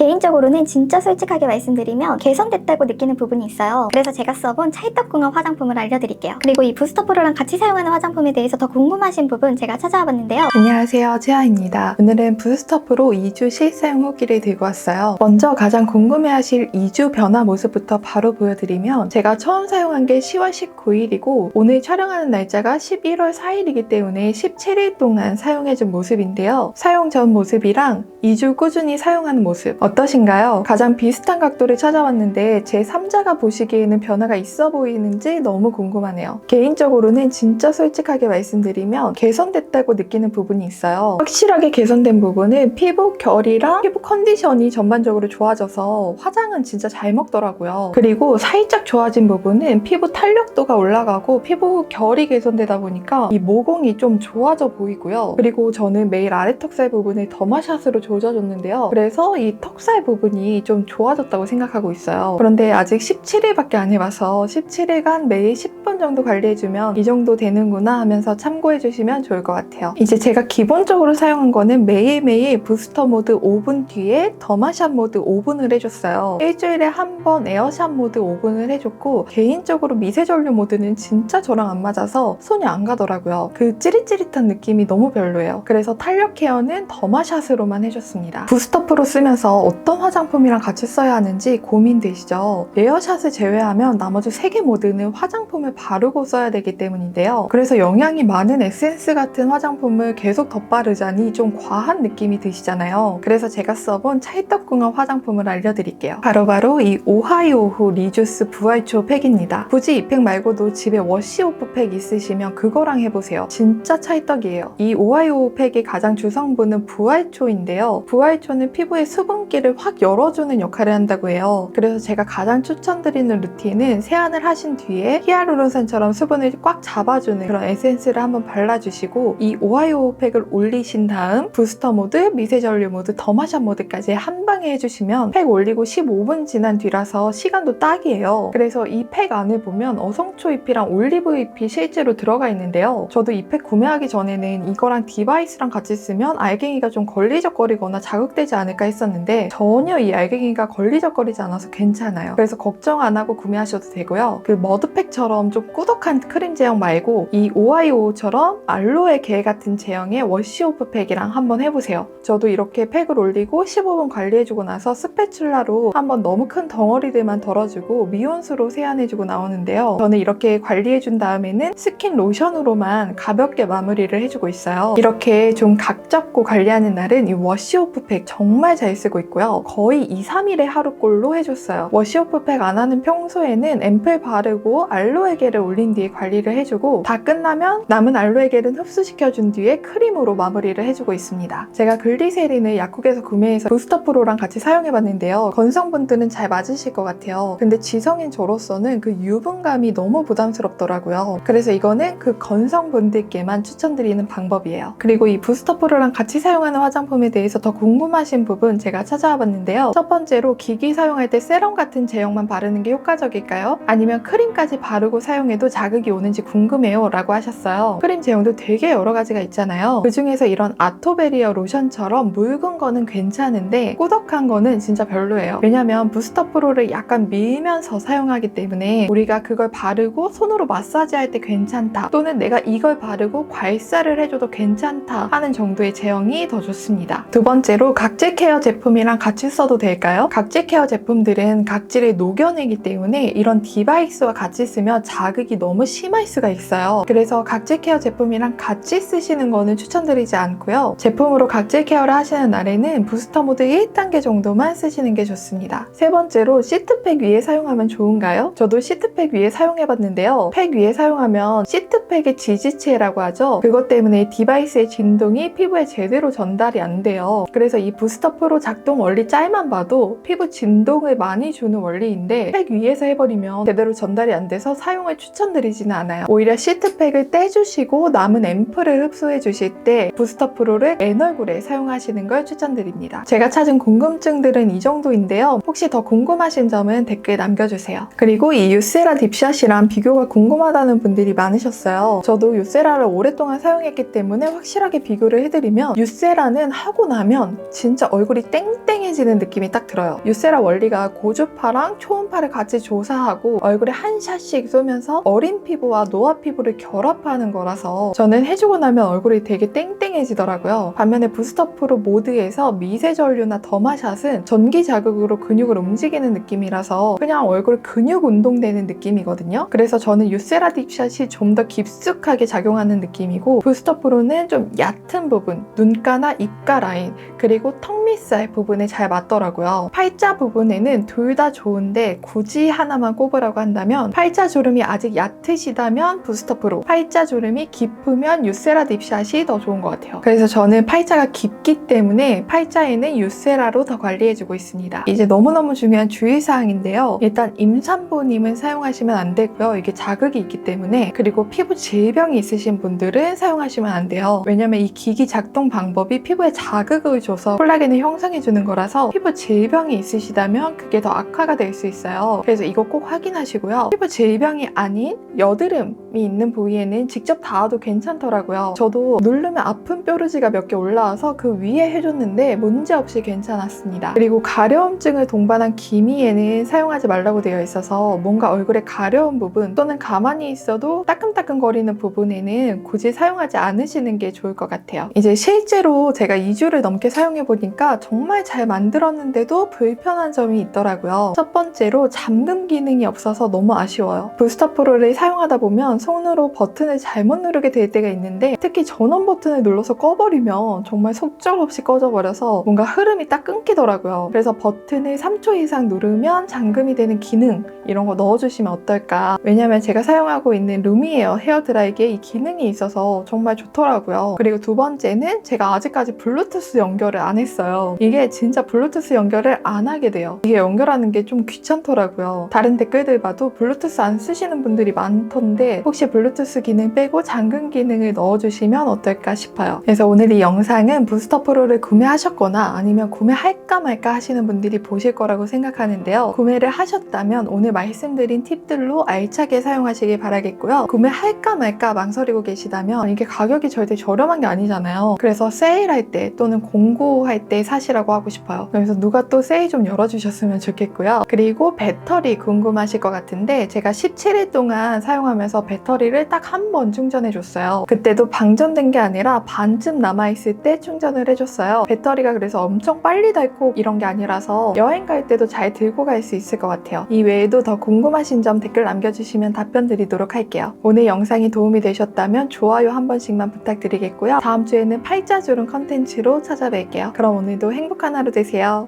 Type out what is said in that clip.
개인적으로는 진짜 솔직하게 말씀드리면 개선됐다고 느끼는 부분이 있어요. 그래서 제가 써본 찰떡궁합 화장품을 알려드릴게요. 그리고 이 부스터 프로랑 같이 사용하는 화장품에 대해서 더 궁금하신 부분 제가 찾아와 봤는데요. 안녕하세요, 채아입니다. 오늘은 부스터 프로 2주 실사용 후기를 들고 왔어요. 먼저 가장 궁금해하실 2주 변화 모습부터 바로 보여드리면 제가 처음 사용한 게 10월 19일이고 오늘 촬영하는 날짜가 11월 4일이기 때문에 17일 동안 사용해준 모습인데요. 사용 전 모습이랑 2주 꾸준히 사용하는 모습 어떠신가요? 가장 비슷한 각도를 찾아왔는데 제 3자가 보시기에는 변화가 있어 보이는지 너무 궁금하네요. 개인적으로는 진짜 솔직하게 말씀드리면 개선됐다고 느끼는 부분이 있어요. 확실하게 개선된 부분은 피부 결이랑 피부 컨디션이 전반적으로 좋아져서 화장은 진짜 잘 먹더라고요. 그리고 살짝 좋아진 부분은 피부 탄력도가 올라가고 피부 결이 개선되다 보니까 이 모공이 좀 좋아져 보이고요. 그리고 저는 매일 아래 턱살 부분을 더마샷으로 조져줬는데요. 그래서 이 턱살 부분이 좀 좋아졌다고 생각하고 있어요. 그런데 아직 17일밖에 안 해봐서 17일간 매일 10분 정도 관리해주면 이 정도 되는구나 하면서 참고해주시면 좋을 것 같아요. 이제 제가 기본적으로 사용한 거는 매일매일 부스터 모드 5분 뒤에 더마샷 모드 5분을 해줬어요. 일주일에 한 번 에어샷 모드 5분을 해줬고 개인적으로 미세전류 모드는 진짜 저랑 안 맞아서 손이 안 가더라고요. 그 찌릿찌릿한 느낌이 너무 별로예요. 그래서 탄력 케어는 더마샷으로만 해줬습니다. 부스터 프로 쓰면서 어떤 화장품이랑 같이 써야 하는지 고민되시죠? 에어샷을 제외하면 나머지 3개 모드는 화장품을 바르고 써야 되기 때문인데요. 그래서 영양이 많은 에센스 같은 화장품을 계속 덧바르자니 좀 과한 느낌이 드시잖아요. 그래서 제가 써본 찰떡궁합 화장품을 알려드릴게요. 바로바로 이 오하이오후 리주스 부활초 팩입니다. 굳이 이 팩 말고도 집에 워시오프 팩 있으시면 그거랑 해보세요. 진짜 찰떡이에요. 이 오하이오후 팩의 가장 주성분은 부활초인데요. 부활초는 피부의 수분기를 확 열어주는 역할을 한다고 해요. 그래서 제가 가장 추천드리는 루틴은 세안을 하신 뒤에 히알루론산처럼 수분을 꽉 잡아주는 그런 에센스를 한번 발라주시고 이 오하이오후 팩을 올리신 다음 부스터 모드, 미세전류 모드, 더마샷 모드까지 한 방에 해주시면 팩 올리고 15분 지난 뒤라서 시간도 딱이에요. 그래서 이 팩 안에 보면 어성초 잎이랑 올리브 잎이 실제로 들어가 있는데요. 저도 이 팩 구매하기 전에는 이거랑 디바이스랑 같이 쓰면 알갱이가 좀 걸리적거리거나 자극되지 않을까 했었는데 전혀 이 알갱이가 걸리적거리지 않아서 괜찮아요. 그래서 걱정 안 하고 구매하셔도 되고요. 그 머드팩처럼 좀 꾸덕한 크림 제형 말고 이 오하이오처럼 알로에 겔 같은 제형의 워시오프 팩이랑 한번 해보세요. 저도 이렇게 팩을 올리고 15분 관리해주고 나서 스패츌라로 한번 너무 큰 덩어리들만 덜어주고 미온수로 세안해주고 나오는데요. 저는 이렇게 관리해준 다음에는 스킨 로션으로만 가볍게 마무리를 해주고 있어요. 이렇게 좀 각 잡고 관리하는 날은 이 워시오프 팩 정말 잘 쓰고 있고요. 거의 2, 3일에 하루꼴로 해줬어요. 워시오프 팩 안 하는 평소에는 앰플 바르고 알로에 겔을 올린 뒤에 관리를 해주고 다 끝나면 남은 알로에 겔은 흡수시켜준 뒤에 크림으로 마무리를 해주고 있습니다. 제가 글리세린을 약국에서 구매해서 부스터 프로랑 같이 사용해봤는데요. 건성분들은 잘 맞으실 것 같아요. 근데 지성인 저로서는 그 유분감이 너무 부담스럽더라고요. 그래서 이거는 그 건성분들께만 추천드리는 방법이에요. 그리고 이 부스터 프로랑 같이 사용하는 화장품에 대해서 더 궁금하신 부분 제가 찾아와 봤는데요. 첫 번째로 기기 사용할 때 세럼 같은 제형만 바르는 게 효과적일까요? 아니면 크림까지 바르고 사용해도 자극이 오는지 궁금해요 라고 하셨어요. 크림 제형도 되게 여러 가지가 있잖아요. 그 중에서 이런 아토베리어 로션처럼 묽은 거는 괜찮은데 꾸덕한 거는 진짜 별로예요. 왜냐면 부스터 프로를 약간 밀면서 사용하기 때문에 우리가 그걸 바르고 손으로 마사지할 때 괜찮다 또는 내가 이걸 바르고 괄사를 해줘도 괜찮다 하는 정도의 제형이 더 좋습니다. 두 번째로 각질 케어 제품이랑 같이 써도 될까요? 각질 케어 제품들은 각질을 녹여내기 때문에 이런 디바이스와 같이 쓰면 자극이 너무 심할 수가 있어요. 그래서 각질 케어 제품이랑 같이 쓰시는 거는 추천드리지 않고요. 제품으로 각질 케어를 하시는 날에는 부스터 모드 1단계 정도만 쓰시는 게 좋습니다. 세 번째로 시트팩 위에 사용하면 좋은가요? 저도 시트팩 위에 사용해봤는데요. 팩 위에 사용하면 시트팩의 지지체라고 하죠. 그것 때문에 디바이스의 진동이 피부에 제대로 전달이 안 돼요. 그래서 이 부스터 프로 작동 원리 짤만 봐도 피부 진동을 많이 주는 원리인데 팩 위에서 해버리면 제대로 전달이 안 돼서 사용을 추천드리지는 않아요. 오히려 시트팩을 떼주시고 남은 앰플을 흡수해 주실 때 부스터 프로를 맨 얼굴에 사용하시는 걸 추천드립니다. 제가 찾은 궁금증들은 이 정도인데요. 혹시 더 궁금하신 점은 댓글 남겨주세요. 그리고 이 유세라 딥샷이랑 비교가 궁금하다는 분들이 많으셨어요. 저도 유세라를 오랫동안 사용했기 때문에 확실하게 비교를 해드리면 유세라는 하고 나면 진짜 얼굴이 땡땡해지는 느낌이 딱 들어요. 유세라 원리가 고주파랑 초음파를 같이 조사하고 얼굴에 한 샷씩 쏘면서 어린 피부와 노화 피부를 결합하는 거라서 저는 해주고 나면 얼굴이 되게 땡땡해지더라고요. 반면에 부스터 프로 모드에서 미세 전류나 더마샷은 전기 자극으로 근육을 움직이는 느낌이라서 그냥 얼굴 근육 운동되는 느낌이거든요. 그래서 저는 유세라 딥샷이 좀 더 깊숙하게 작용하는 느낌이고 부스터 프로는 좀 얕은 부분, 눈가나 입가 라인 그리고 턱 밑살 부분에 잘 맞더라고요. 팔자 부분에는 둘 다 좋은데 굳이 하나만 꼽으라고 한다면 팔자 주름이 아직 얕으시다면 부스터 프로, 팔자 주름이 깊으면 유세라 딥샷이 더 좋은 것 같아요. 그래서 저는 팔자가 깊기 때문에 팔자에는 유세라로 더 관리해주고 있습니다. 이제 너무너무 중요한 주의사항인데요. 일단 임산부님은 사용하시면 안 되고요. 이게 자극이 있기 때문에. 그리고 피부 질병이 있으신 분들은 사용하시면 안 돼요. 왜냐면 이 기기 작동 방법이 피부에 자극을 줘서 콜라겐을 형성해주는 거라서 피부 질병이 있으시다면 그게 더 악화가 될 수 있어요. 그래서 이거 꼭 확인하시고요. 피부 질병이 아닌 여드름이 있는 부위에는 직접 닿아도 괜찮더라고요. 저도 누르면 아픈 뾰루지가 몇 개 올라와서 그 위에 해줬는데 문제없이 괜찮았습니다. 그리고 가려움증을 동반한 기미에는 사용하지 말라고 되어 있어서 뭔가 얼굴에 가려운 부분 또는 가만히 있어도 따끔따끔거리는 부분에는 굳이 사용하지 않으시는 게 좋을 것 같아요. 이제 실제로 제가 2주를 넘게 사용해보니까 정말 잘 만들었는데도 불편한 점이 있더라고요. 첫 번째로 잠금 기능이 없어서 너무 아쉬워요. 부스터 프로를 사용하다 보면 손으로 버튼을 잘못 누르게 될 때가 있는데 특히 전원 버튼을 눌러서 꺼버리면 정말 속절없이 꺼져버려서 뭔가 흐름이 딱 끊기더라고요. 그래서 버튼을 3초 이상 누르면 잠금이 되는 기능 이런 거 넣어주시면 어떨까. 왜냐면 제가 사용하고 있는 루미에어 헤어드라이기에 이 기능이 있어서 정말 좋더라고요. 그리고 두 번째는 제가 아직까지 블루투스 연결을 안 했어요. 이게 진짜 블루투스 연결을 안 하게 돼요. 이게 연결하는 게 좀 귀찮더라고요. 다른 댓글들 봐도 블루투스 안 쓰시는 분들이 많던데 혹시 블루투스 기능 빼고 잠금 기능을 넣어주시면 어떨까 싶어요. 그래서 오늘 이 영상은 부스터 프로를 구매하셨거나 아니면 구매할까 말까 하시는 분들이 보실 거라고 생각하는데요. 구매를 하셨다면 오늘 말씀드린 팁들로 알차게 사용하시길 바라겠고요. 구매할까 말까 망설이고 계시다면 이게 가격이 절대 저렴한 게 아니잖아요. 그래서 세일할 때 또는 공고할 때 사시라고 하고 싶어요. 그래서 누가 또 세일 좀 열어주셨으면 좋겠고요. 그리고 배터리 궁금하실 것 같은데 제가 17일 동안 사용하면서 배터리를 딱 한 번 충전해줬어요. 그때도 방전된 게 아니라 반쯤 남아있을 때 충전을 해줬어요. 배터리가 그래서 엄청 빨리 닳고 이런 게 아니라서 여행 갈 때도 잘 들고 갈 수 있을 것 같아요. 이 외에도 더 궁금하신 점 댓글 남겨주시면 답변 드리도록 할게요. 오늘 영상이 도움이 되셨다면 좋아요 한 번씩만 부탁드리겠고요. 다음 주에는 팔자주름 컨텐츠로 찾아뵐게요. 그럼 오늘도 행복한 하루 되세요.